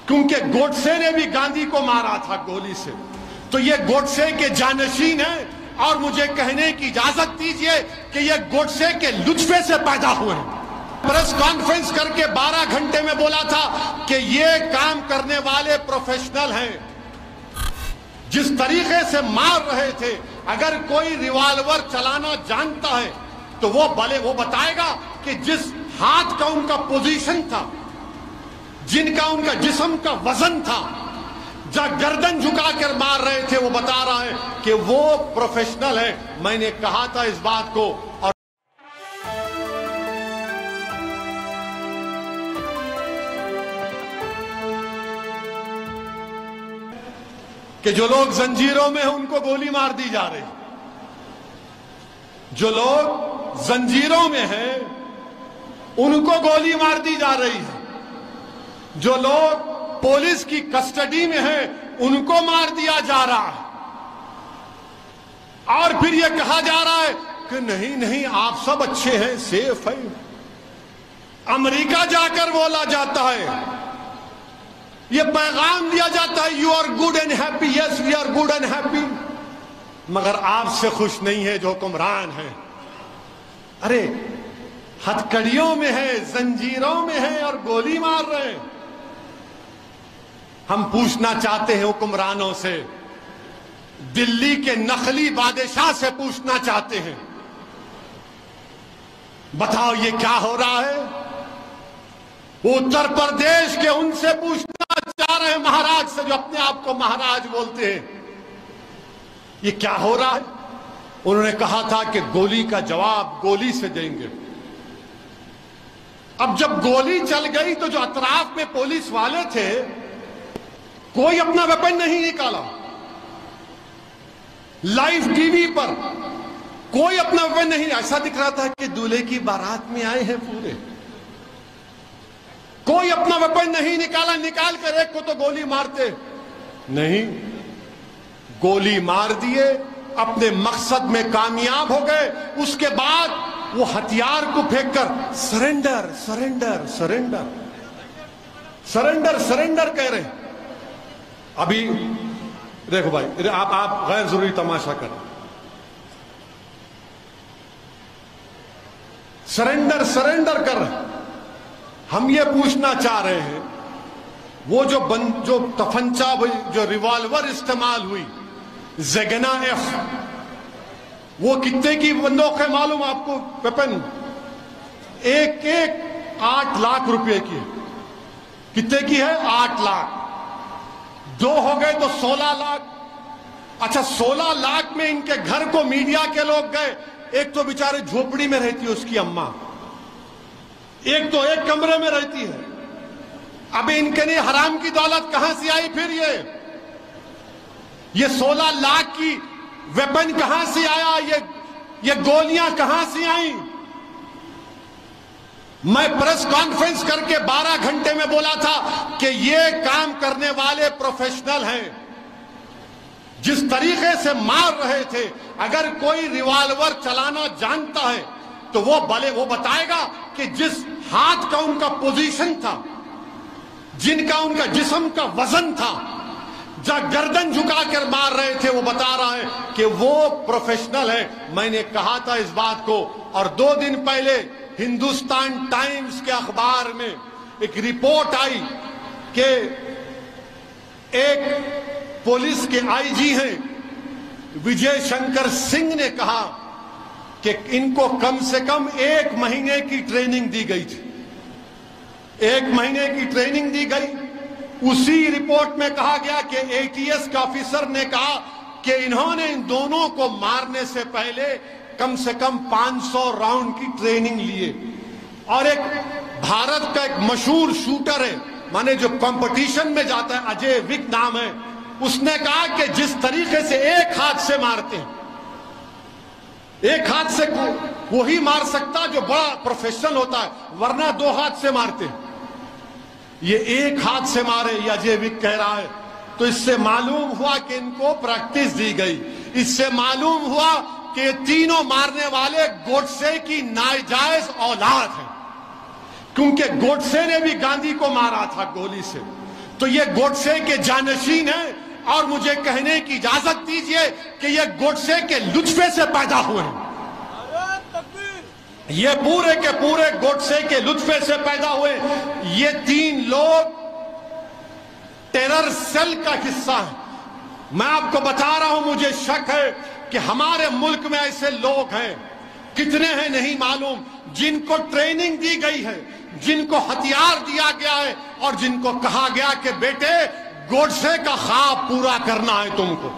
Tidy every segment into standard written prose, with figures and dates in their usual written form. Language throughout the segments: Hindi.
क्योंकि गोडसे ने भी गांधी को मारा था गोली से। तो ये गोडसे के जानशीन हैं और मुझे कहने की इजाजत दीजिए कि ये गोडसे के लुत्फे से पैदा हुए हैं। प्रेस कॉन्फ्रेंस करके 12 घंटे में बोला था कि ये काम करने वाले प्रोफेशनल हैं। जिस तरीके से मार रहे थे, अगर कोई रिवॉल्वर चलाना जानता है तो वो बताएगा कि जिस हाथ का उनका पोजीशन था, जिनका उनका जिस्म का वजन था, जब गर्दन झुकाकर मार रहे थे, वो बता रहा है कि वो प्रोफेशनल है। मैंने कहा था इस बात को। और कि जो लोग जंजीरों में हैं उनको गोली मार दी जा रही, जो लोग जंजीरों में हैं उनको गोली मार दी जा रही है, जो लोग पुलिस की कस्टडी में हैं उनको मार दिया जा रहा है। और फिर यह कहा जा रहा है कि नहीं नहीं आप सब अच्छे हैं, सेफ है। अमेरिका जाकर बोला जाता है, यह पैगाम दिया जाता है, you are good and happy, yes we are good and happy, मगर आपसे खुश नहीं है जो हुक्मरान है। अरे हथकड़ियों में है, जंजीरों में है और गोली मार रहे हैं। हम पूछना चाहते हैं हुक्मरानों से, दिल्ली के नकली बादशाह से पूछना चाहते हैं, बताओ ये क्या हो रहा है। उत्तर प्रदेश के उनसे पूछना चाह रहे हैं, महाराज से, जो अपने आप को महाराज बोलते हैं, ये क्या हो रहा है। उन्होंने कहा था कि गोली का जवाब गोली से देंगे। अब जब गोली चल गई तो जो अतराफ में पुलिस वाले थे, कोई अपना वेपन नहीं निकाला। लाइव टीवी पर कोई अपना वेपन नहीं, ऐसा दिख रहा था कि दूल्हे की बारात में आए हैं पूरे। कोई अपना वेपन नहीं निकाला, निकाल कर एक को तो गोली मारते नहीं, गोली मार दिए, अपने मकसद में कामयाब हो गए। उसके बाद वो हथियार को फेंककर surrender surrender surrender surrender surrender कह रहे हैं। अभी देखो भाई, आप गैर जरूरी तमाशा कर, सरेंडर सरेंडर कर रहे हैं। हम ये पूछना चाह रहे हैं, वो जो तफंचा, जो रिवॉल्वर इस्तेमाल हुई, ज़ेगना एफ, वो कितने की बंदूक है मालूम आपको? वेपन एक 8 लाख रुपए की है। कितने की है? 8 लाख। 2 हो गए तो 16 लाख। अच्छा, 16 लाख में इनके घर को मीडिया के लोग गए। एक तो बेचारे झोपड़ी में रहती है उसकी अम्मा, एक तो एक कमरे में रहती है। अब इनके लिए हराम की दौलत कहां से आई? फिर ये 16 लाख की वेपन कहां से आया? ये गोलियां कहां से आई? मैं प्रेस कॉन्फ्रेंस करके 12 घंटे में बोला था कि ये काम करने वाले प्रोफेशनल हैं। जिस तरीके से मार रहे थे, अगर कोई रिवॉल्वर चलाना जानता है तो वो बताएगा कि जिस हाथ का उनका पोजीशन था, जिनका उनका जिस्म का वजन था, जब गर्दन झुकाकर मार रहे थे, वो बता रहा है कि वो प्रोफेशनल है। मैंने कहा था इस बात को। और 2 दिन पहले हिंदुस्तान टाइम्स के अखबार में एक रिपोर्ट आई कि एक पुलिस के आईजी हैं विजय शंकर सिंह ने कहा कि इनको कम से कम 1 महीने की ट्रेनिंग दी गई थी। 1 महीने की ट्रेनिंग दी गई। उसी रिपोर्ट में कहा गया कि एटीएस के ऑफिसर ने कहा कि इन्होंने इन दोनों को मारने से पहले कम से कम 500 राउंड की ट्रेनिंग लिए। और एक भारत का एक मशहूर शूटर है, माने जो कंपटीशन में जाता है, अजय विक नाम है, उसने कहा कि जिस तरीके से एक हाथ से मारते हैं, एक हाथ से वही मार सकता जो बड़ा प्रोफेशनल होता है, वरना 2 हाथ से मारते हैं। ये एक हाथ से मारे, ये अजय विक कह रहा है। तो इससे मालूम हुआ कि इनको प्रैक्टिस दी गई। इससे मालूम हुआ कि ये तीनों मारने वाले गोडसे की नाजायज औलाद हैं, क्योंकि गोडसे ने भी गांधी को मारा था गोली से। तो ये गोडसे के जानशीन हैं और मुझे कहने की इजाजत दीजिए कि ये गोडसे के लुत्फे से पैदा हुए हैं। ये पूरे के पूरे गोडसे के लुत्फे से पैदा हुए। ये 3 लोग टेरर सेल का हिस्सा है। मैं आपको बता रहा हूं, मुझे शक है कि हमारे मुल्क में ऐसे लोग हैं, कितने हैं नहीं मालूम, जिनको ट्रेनिंग दी गई है, जिनको हथियार दिया गया है और जिनको कहा गया कि बेटे गोडसे का ख्वाब पूरा करना है तुमको।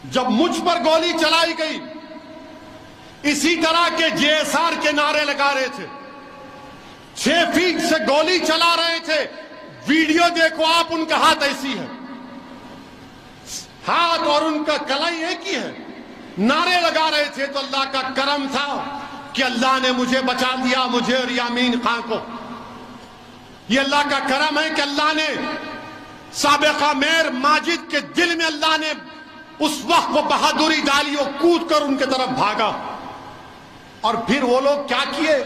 जब मुझ पर गोली चलाई गई, इसी तरह के जेएसआर के नारे लगा रहे थे, 6 फीट से गोली चला रहे थे। वीडियो देखो आप, उनका हाथ ऐसी है, हाथ और उनका कलाई एक ही है। नारे लगा रहे थे। तो अल्लाह का करम था कि अल्लाह ने मुझे बचा दिया, मुझे और यामीन खां को। ये अल्लाह का करम है कि अल्लाह ने साबिका मेयर माजिद के दिल में अल्लाह ने उस वक्त वो बहादुरी डाली, वो कूद कर उनके तरफ भागा। और फिर वो लोग क्या किए,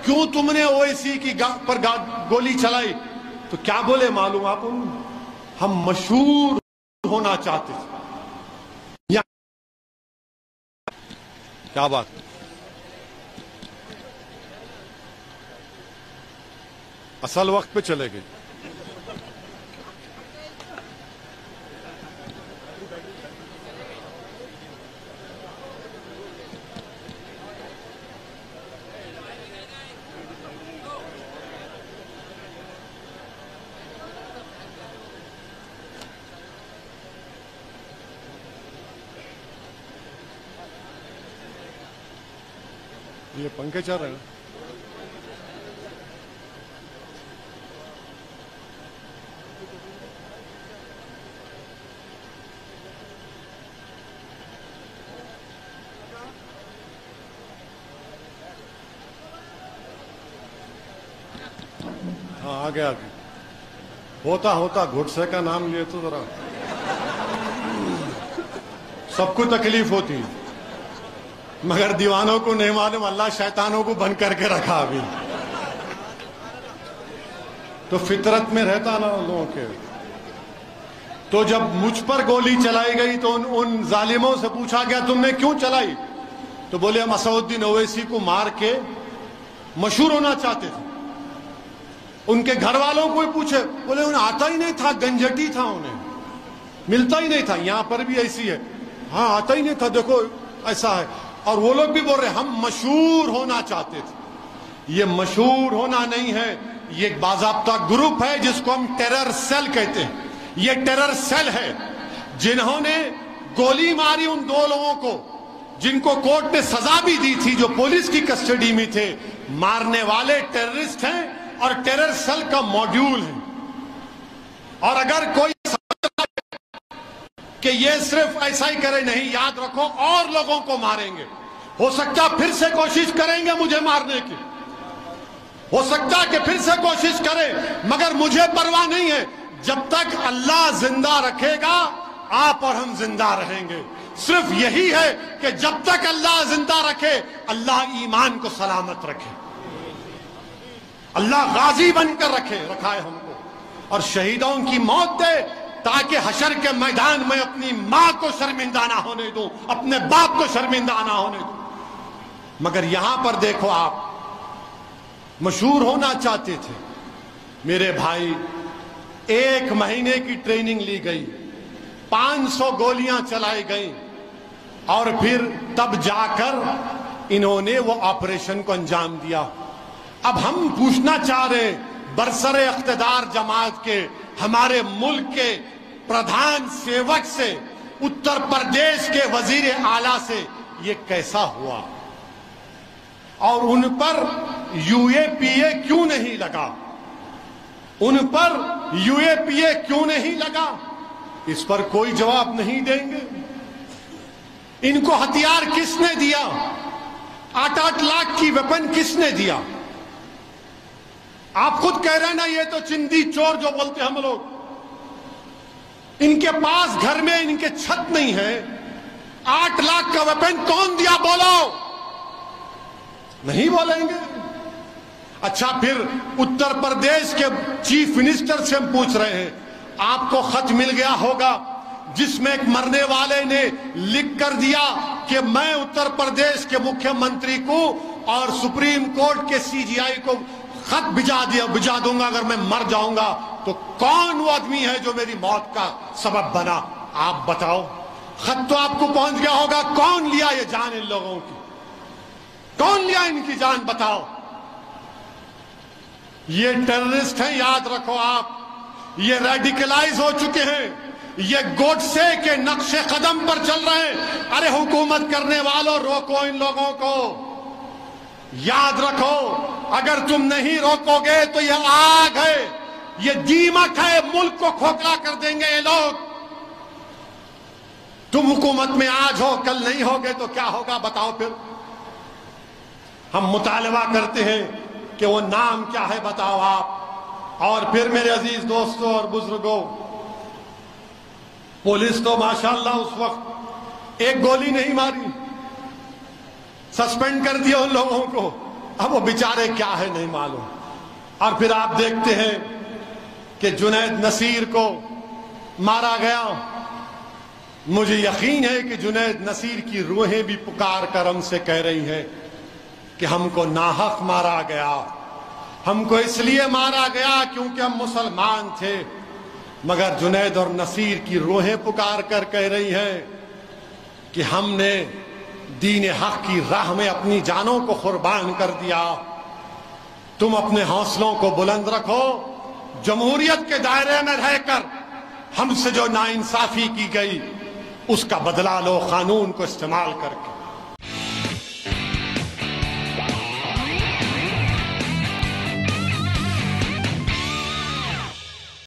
क्यों तुमने ओवैसी की पर गोली चलाई? तो क्या बोले मालूम आप? हम मशहूर होना चाहते थे। क्या बात, असल वक्त पे चले गए। ये पंखे चल रहे हैं। हाँ आगे आगे होता होता गोडसे का नाम लिए तो जरा सबको तकलीफ होती है, मगर दीवानों को नहीं मालूम अल्लाह शैतानों को बंद करके रखा अभी। तो फितरत में रहता ना लोगों के। तो जब मुझ पर गोली चलाई गई तो उन जालिमों से पूछा गया तुमने क्यों चलाई? तो बोले हम असदुद्दीन ओवैसी को मार के मशहूर होना चाहते थे। उनके घर वालों को भी पूछे, बोले उन्हें आता ही नहीं था, गंजटी था, उन्हें मिलता ही नहीं था। यहां पर भी ऐसी है, हाँ आता ही नहीं था, देखो ऐसा है। और वो लोग भी बोल रहे हम मशहूर होना चाहते थे। ये मशहूर होना नहीं है, ये एक बाज़ाब्ता ग्रुप है जिसको हम टेरर सेल कहते हैं। ये टेरर सेल है जिन्होंने गोली मारी उन 2 लोगों को, जिनको कोर्ट ने सजा भी दी थी, जो पुलिस की कस्टडी में थे। मारने वाले टेररिस्ट हैं और टेरर सेल का मॉड्यूल है। और अगर कोई कि ये सिर्फ ऐसा ही करे, नहीं, याद रखो और लोगों को मारेंगे। हो सकता फिर से कोशिश करेंगे मुझे मारने की, हो सकता कि फिर से कोशिश करें, मगर मुझे परवाह नहीं है। जब तक अल्लाह जिंदा रखेगा आप और हम जिंदा रहेंगे। सिर्फ यही है कि जब तक अल्लाह जिंदा रखे, अल्लाह ईमान को सलामत रखे, अल्लाह गाजी बनकर रखा है हमको, और शहीदों की मौत दे ताकि हशर के मैदान में अपनी मां को शर्मिंदा ना होने दूं, अपने बाप को शर्मिंदा ना होने दूं। मगर यहां पर देखो, आप मशहूर होना चाहते थे मेरे भाई। 1 महीने की ट्रेनिंग ली गई, 500 गोलियां चलाई गई, और फिर तब जाकर इन्होंने वो ऑपरेशन को अंजाम दिया। अब हम पूछना चाह रहे बरसरे इख्तिदार जमात के, हमारे मुल्क के प्रधान सेवक से, उत्तर प्रदेश के वजीर आला से, ये कैसा हुआ? और उन पर यूएपीए क्यों नहीं लगा? उन पर यूएपीए क्यों नहीं लगा? इस पर कोई जवाब नहीं देंगे। इनको हथियार किसने दिया? 8-8 लाख की वेपन किसने दिया? आप खुद कह रहे हैं ना, ये तो चिंदी चोर जो बोलते हम लोग। इनके पास घर में इनके छत नहीं है, 8 लाख का वेपन कौन दिया? बोलो। नहीं बोलेंगे। अच्छा, फिर उत्तर प्रदेश के चीफ मिनिस्टर से हम पूछ रहे हैं, आपको खत मिल गया होगा जिसमें एक मरने वाले ने लिख कर दिया कि मैं उत्तर प्रदेश के मुख्यमंत्री को और सुप्रीम कोर्ट के सीजीआई को खत भिजा दूंगा अगर मैं मर जाऊंगा। तो कौन वो आदमी है जो मेरी मौत का सबब बना? आप बताओ। खत तो आपको पहुंच गया होगा, कौन लिया ये जान इन लोगों की? कौन लिया इनकी जान? बताओ। ये टेररिस्ट हैं, याद रखो आप। ये रेडिकलाइज हो चुके हैं, ये गोडसे के नक्शे कदम पर चल रहे हैं। अरे हुकूमत करने वालों, रोको इन लोगों को। याद रखो, अगर तुम नहीं रोकोगे तो ये आग है, ये दीमक है, मुल्क को खोखला कर देंगे ये लोग। तुम हुकूमत में आज हो, कल नहीं होगे तो क्या होगा? बताओ। फिर हम मुतालबा करते हैं कि वो नाम क्या है, बताओ आप। और फिर मेरे अजीज दोस्तों और बुजुर्गों, पुलिस तो माशाअल्लाह उस वक्त एक गोली नहीं मारी, सस्पेंड कर दिया उन लोगों को। अब वो बेचारे क्या है नहीं मालूम। और फिर आप देखते हैं कि जुनैद नसीर को मारा गया। मुझे यकीन है कि जुनैद नसीर की रूहें भी पुकार कर हमसे कह रही हैं कि हमको नाहक मारा गया, हमको इसलिए मारा गया क्योंकि हम मुसलमान थे। मगर जुनैद और नसीर की रूहें पुकार कर कह रही हैं कि हमने दीन हक की राह में अपनी जानों को कुर्बान कर दिया। तुम अपने हौसलों को बुलंद रखो। जमहूरियत के दायरे में रहकर हमसे जो नाइंसाफी की गई उसका बदला लो, कानून को इस्तेमाल करके।